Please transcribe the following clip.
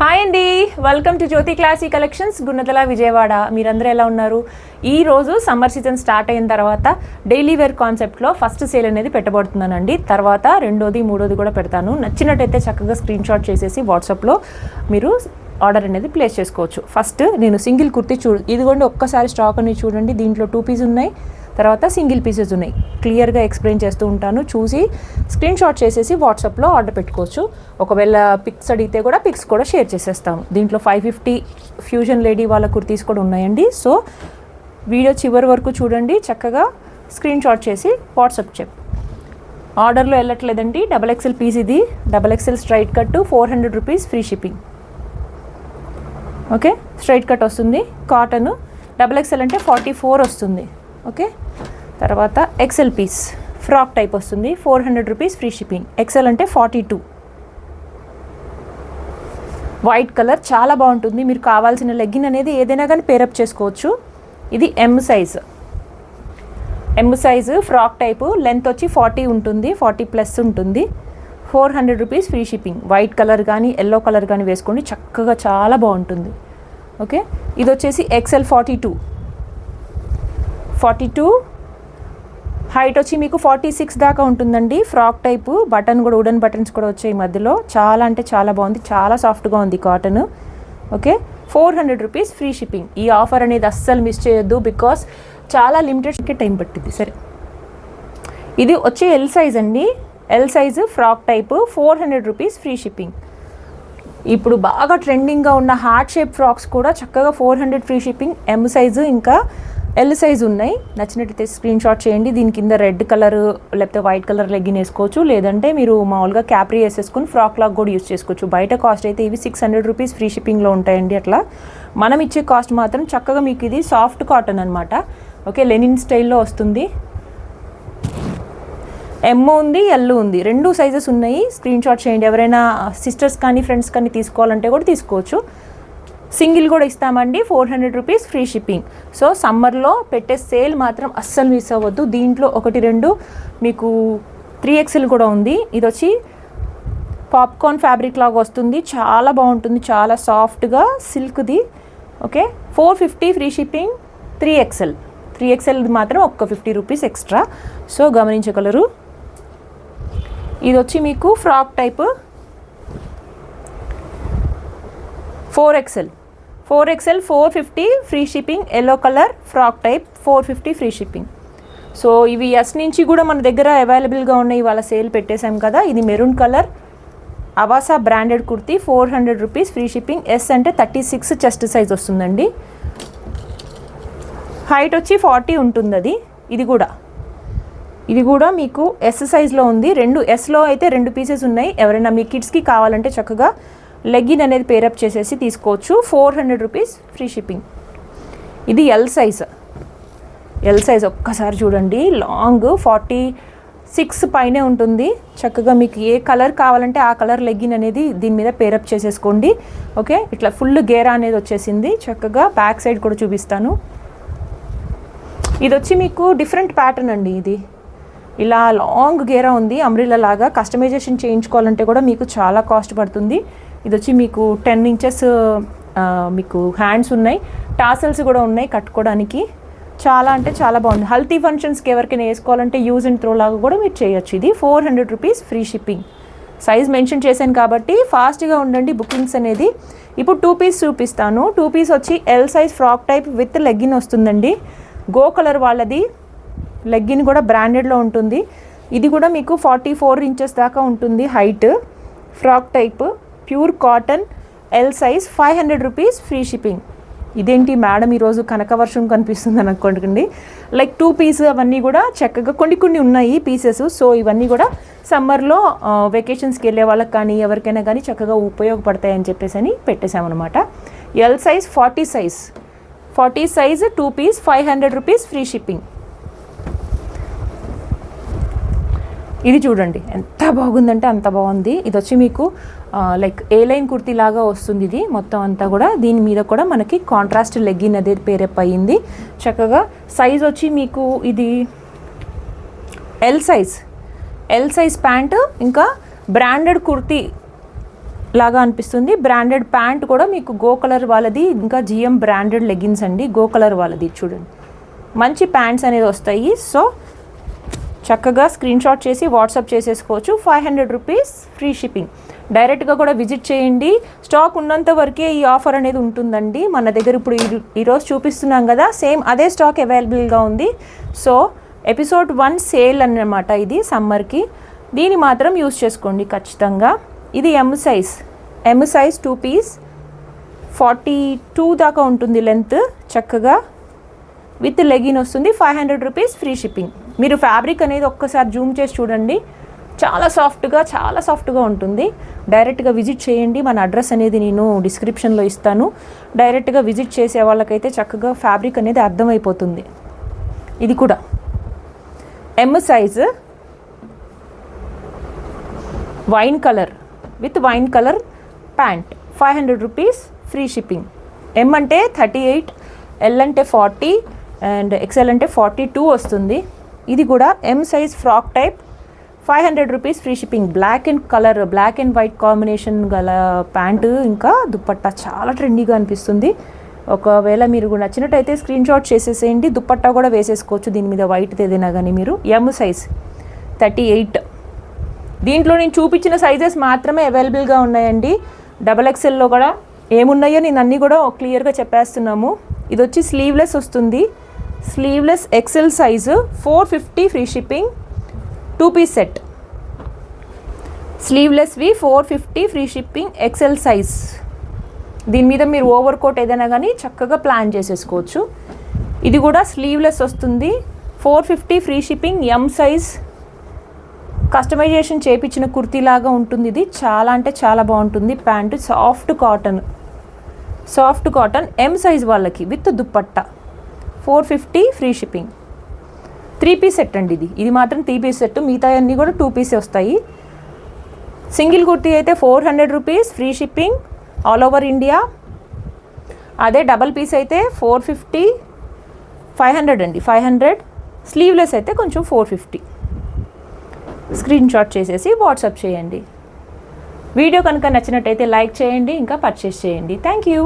Hi అండి, welcome to Jyothi classy collections, Gunadala, Vijayawada. మీరందరూ ఎలా ఉన్నారు? ఈరోజు సమ్మర్ సీజన్ స్టార్ట్ అయిన తర్వాత డైలీ వేర్ కాన్సెప్ట్లో ఫస్ట్ సేల్ అనేది పెట్టబడుతున్నానండి. తర్వాత రెండోది మూడోది కూడా పెడతాను. నచ్చినట్టయితే చక్కగా స్క్రీన్ షాట్ చేసేసి వాట్సాప్లో మీరు ఆర్డర్ అనేది ప్లేస్ చేసుకోవచ్చు. ఫస్ట్ నేను సింగిల్ కుర్తీ ఇదిగోండి, ఒక్కసారి స్టాక్ అనేది చూడండి. దీంట్లో 2 పీస్ ఉన్నాయి, తర్వాత సింగిల్ పీసెస్ ఉన్నాయి. క్లియర్గా ఎక్స్ప్లెయిన్ చేస్తూ ఉంటాను, చూసి స్క్రీన్ షాట్ చేసేసి వాట్సాప్లో ఆర్డర్ పెట్టుకోవచ్చు. ఒకవేళ పిక్స్ అడిగితే కూడా పిక్స్ కూడా షేర్ చేసేస్తాము. దీంట్లో 550 ఫ్యూజన్ లేడీ వాళ్ళ కుర్తీస్ కూడా ఉన్నాయండి. సో వీడియో చివరి వరకు చూడండి, చక్కగా స్క్రీన్ షాట్ చేసి వాట్సాప్ ఆర్డర్లో వెళ్ళట్లేదండి. XXL పీస్ ఇది, XXL straight cut, 400 rupees free shipping. Okay, straight cut వస్తుంది, కాటన్. XXL అంటే 44 వస్తుంది. ఓకే, తర్వాత XL పీస్ ఫ్రాక్ టైప్ వస్తుంది, 400 రూపీస్ ఫ్రీ షిప్పింగ్. XL అంటే 42. వైట్ కలర్ చాలా బాగుంటుంది. మీరు కావాల్సిన లెగ్గిన్ అనేది ఏదైనా కానీ పేరప్ చేసుకోవచ్చు. ఇది M size frock type, length వచ్చి 40 ఉంటుంది, 40+ ఉంటుంది. 400 rupees free shipping. White colour కానీ ఎల్లో కలర్ కానీ వేసుకోండి, చక్కగా చాలా బాగుంటుంది. ఓకే, ఇది వచ్చేసి XL 42. హైట్ వచ్చి మీకు 46 దాకా ఉంటుందండి. ఫ్రాక్ టైపు, బటన్ కూడా వుడెన్ బటన్స్ కూడా వచ్చాయి మధ్యలో. చాలా అంటే చాలా బాగుంది, చాలా సాఫ్ట్గా ఉంది cotton. Okay, 400 rupees free shipping. ఈ ఆఫర్ అనేది అస్సలు మిస్ చేయొద్దు, బికాస్ చాలా లిమిటెడ్కి టైం పట్టింది. సరే, ఇది వచ్చి L సైజ్ అండి. L size frock type, 400 rupees free shipping. ఇప్పుడు బాగా ట్రెండింగ్గా ఉన్న హార్ట్ షేప్ ఫ్రాక్స్ కూడా చక్కగా 400 ఫ్రీ షిప్పింగ్. M సైజు ఇంకా L సైజు ఉన్నాయి. నచ్చినట్టయితే స్క్రీన్ షాట్ చేయండి. దీని కింద రెడ్ కలర్ లేకపోతే వైట్ కలర్ లెగ్గిన్ వేసుకోవచ్చు, లేదంటే మీరు మామూలుగా క్యాప్రీ వేసేసుకుని ఫ్రాక్ లాగా కూడా యూస్ చేసుకోవచ్చు. బయట కాస్ట్ అయితే ఇవి 600 రూపీస్ ఫ్రీ షిప్పింగ్లో ఉంటాయండి. అట్లా మనం ఇచ్చే కాస్ట్ మాత్రం చక్కగా మీకు ఇది సాఫ్ట్ కాటన్ అనమాట. ఓకే, లెనిన్ స్టైల్లో వస్తుంది. M ఉంది, L ఉంది, 2 సైజెస్ ఉన్నాయి. స్క్రీన్ షాట్ చేయండి. ఎవరైనా సిస్టర్స్ కానీ ఫ్రెండ్స్ కానీ తీసుకోవాలంటే కూడా తీసుకోవచ్చు. సింగిల్ కూడా ఇస్తామండి, 400 రూపీస్ ఫ్రీ షిప్పింగ్. సో సమ్మర్లో పెట్టే సేల్ మాత్రం అస్సలు మిస్ అవ్వద్దు. దీంట్లో 1-2 మీకు 3XL కూడా ఉంది. ఇది వచ్చి పాప్కార్న్ ఫ్యాబ్రిక్ లాగా వస్తుంది, చాలా బాగుంటుంది, చాలా సాఫ్ట్గా సిల్క్ది. Okay, 450 free shipping. 3XL మాత్రం ఒక్క 50 రూపీస్ ఎక్స్ట్రా. సో గమనించగలరు. ఇది వచ్చి మీకు frock type, 4XL 450 free shipping. Yellow colour frock type, 450 free shipping. So ఇవి ఎస్ నుంచి కూడా మన దగ్గర అవైలబుల్గా ఉన్నాయి, ఇవాళ సేల్ పెట్టేశాం కదా. ఇది maroon colour Avasa branded kurti, 400 rupees free shipping. S అంటే 36 చెస్ట్ సైజ్ వస్తుందండి. హైట్ వచ్చి 40 ఉంటుంది. ఇది కూడా మీకు S సైజ్లో ఉంది. 2 Sలో అయితే 2 పీసెస్ ఉన్నాయి. ఎవరైనా మీ కిడ్స్కి కావాలంటే చక్కగా లెగ్గిన్ అనేది పేరప్ చేసేసి తీసుకోవచ్చు. 400 రూపీస్ ఫ్రీ షిప్పింగ్. ఇది L సైజ్ ఒక్కసారి చూడండి, లాంగ్ 46 పైనే ఉంటుంది. చక్కగా మీకు ఏ కలర్ కావాలంటే ఆ కలర్ లెగ్గిన్ అనేది దీని మీద పేరప్ చేసేసుకోండి. ఓకే, ఇట్లా ఫుల్ గేరా అనేది వచ్చేసింది. చక్కగా బ్యాక్ సైడ్ కూడా చూపిస్తాను. ఇది వచ్చి మీకు డిఫరెంట్ ప్యాటర్న్ అండి. ఇది ఇలా లాంగ్ గేరా ఉంది, అంబ్రిల్లా లాగా. కస్టమైజేషన్ చేయించుకోవాలంటే కూడా మీకు చాలా కాస్ట్ పడుతుంది. ఇది వచ్చి మీకు 10 ఇంచెస్ మీకు హ్యాండ్స్ ఉన్నాయి, టాసల్స్ కూడా ఉన్నాయి కట్టుకోవడానికి. చాలా అంటే చాలా బాగుంది. హల్దీ ఫంక్షన్స్కి ఎవరికైనా వేసుకోవాలంటే యూజ్ అండ్ త్రో లాగా కూడా మీరు చేయొచ్చు. ఇది 400 rupees free shipping. Size mention చేశాను కాబట్టి ఫాస్ట్గా ఉండండి బుకింగ్స్ అనేది. ఇప్పుడు 2 పీస్ చూపిస్తాను. 2 పీస్ వచ్చి L size frock type with legging వస్తుందండి. గో కలర్ వాళ్ళది లెగ్గిన్ కూడా బ్రాండెడ్లో ఉంటుంది. ఇది కూడా మీకు 44 ఇంచెస్ దాకా ఉంటుంది height. Frock type, pure cotton, L size, 500 rupees free shipping. ఇదేంటి మేడం ఈరోజు కనకవర్షం కనిపిస్తుంది అని అనుకోండి. లైక్ 2 పీస్ అవన్నీ కూడా చక్కగా కొన్ని ఉన్నాయి పీసెస్. సో ఇవన్నీ కూడా సమ్మర్లో వెకేషన్స్కి వెళ్ళే వాళ్ళకి కానీ ఎవరికైనా కానీ చక్కగా ఉపయోగపడతాయని చెప్పేసి అని పెట్టేశామన్నమాట. L size 40 size 2 piece, 500 rupees free shipping. ఇది చూడండి ఎంత బాగుందంటే అంత బాగుంది. ఇది వచ్చి మీకు లైక్ ఏ లైన్ కుర్తీ లాగా వస్తుంది. ఇది మొత్తం అంతా కూడా దీని మీద కూడా మనకి కాంట్రాస్ట్ లెగ్గిన్ అనేది పేరప్ అయ్యింది. చక్కగా సైజ్ వచ్చి మీకు ఇది L సైజ్ ప్యాంటు, ఇంకా బ్రాండెడ్ కుర్తీ లాగా అనిపిస్తుంది. బ్రాండెడ్ ప్యాంట్ కూడా మీకు గో కలర్ వాళ్ళది, ఇంకా జిఎం బ్రాండెడ్ లెగిన్స్ అండి, గో కలర్ వాళ్ళది. చూడండి మంచి ప్యాంట్స్ అనేది వస్తాయి. సో చక్కగా స్క్రీన్ షాట్ చేసి వాట్సాప్ చేసేసుకోవచ్చు. 500 రూపీస్ ఫ్రీ షిప్పింగ్. డైరెక్ట్గా కూడా విజిట్ చేయండి. స్టాక్ ఉన్నంత వరకే ఈ ఆఫర్ అనేది ఉంటుందండి మన దగ్గర. ఇప్పుడు ఈరోజు చూపిస్తున్నాం కదా, సేమ్ అదే స్టాక్ అవైలబుల్గా ఉంది. సో ఎపిసోడ్ 1 సేల్ అన్నమాట ఇది సమ్మర్కి. దీన్ని మాత్రం యూస్ చేసుకోండి ఖచ్చితంగా. ఇది ఎమ్ సైజ్ 2 పీస్ 42 దాకా ఉంటుంది లెంత్. చక్కగా విత్ లెగిన్ వస్తుంది. 500 రూపీస్ ఫ్రీ షిప్పింగ్. మీరు ఫ్యాబ్రిక్ అనేది ఒక్కసారి జూమ్ చేసి చూడండి, చాలా సాఫ్ట్గా ఉంటుంది. డైరెక్ట్గా విజిట్ చేయండి. మన అడ్రస్ అనేది నేను డిస్క్రిప్షన్లో ఇస్తాను. డైరెక్ట్గా విజిట్ చేసే వాళ్ళకైతే చక్కగా ఫ్యాబ్రిక్ అనేది అర్థమైపోతుంది. ఇది కూడా M size wine colour with wine colour pant 500 rupees free shipping. M అంటే 38, ఎల్ అంటే 40 అండ్ ఎక్స్ఎల్ అంటే 42 వస్తుంది. ఇది కూడా M size frock type 500 rupees free shipping. Black and white combination గల ప్యాంటు ఇంకా దుప్పట్టా చాలా ట్రెండీగా అనిపిస్తుంది. ఒకవేళ మీరు నచ్చినట్టయితే స్క్రీన్ షాట్ చేసేసేయండి. దుప్పట్టా కూడా వేసేసుకోవచ్చు దీని మీద, వైట్ ఏదైనా కానీ మీరు. ఎమ్ సైజ్ 38. దీంట్లో నేను చూపించిన సైజెస్ మాత్రమే అవైలబుల్గా ఉన్నాయండి. XXLలో కూడా ఏమున్నాయో నేను అన్నీ కూడా క్లియర్గా చెప్పేస్తున్నాము. ఇది వచ్చి స్లీవ్లెస్ వస్తుంది. Sleeveless XL size 450 free shipping. 2 piece set. స్లీవ్లెస్వి 450 ఫ్రీ షిప్పింగ్ ఎక్సెల్ సైజ్. దీని మీద మీరు ఓవర్ కోట్ ఏదైనా కానీ చక్కగా ప్లాన్ చేసేసుకోవచ్చు. ఇది కూడా స్లీవ్లెస్ వస్తుంది. 450 free shipping. M size customisation చేయించిన కుర్తీలాగా ఉంటుంది. ఇది చాలా అంటే చాలా బాగుంటుంది. Pant soft cotton M size వాళ్ళకి with dupatta 450 free shipping. 3 piece set అండి ఇది మాత్రం 3 పీస్ సెట్. మిగతా అన్నీ కూడా 2 పీసే వస్తాయి. సింగిల్ కుర్తీ అయితే 400 rupees free shipping all over India. అదే డబల్ పీస్ అయితే 450, 500 అండి, 500. స్లీవ్లెస్ అయితే కొంచెం 450. స్క్రీన్ షాట్ చేసేసి వాట్సాప్ చేయండి. వీడియో కనుక నచ్చినట్టయితే లైక్ చేయండి, ఇంకా పర్చేస్ చేయండి. Thank you.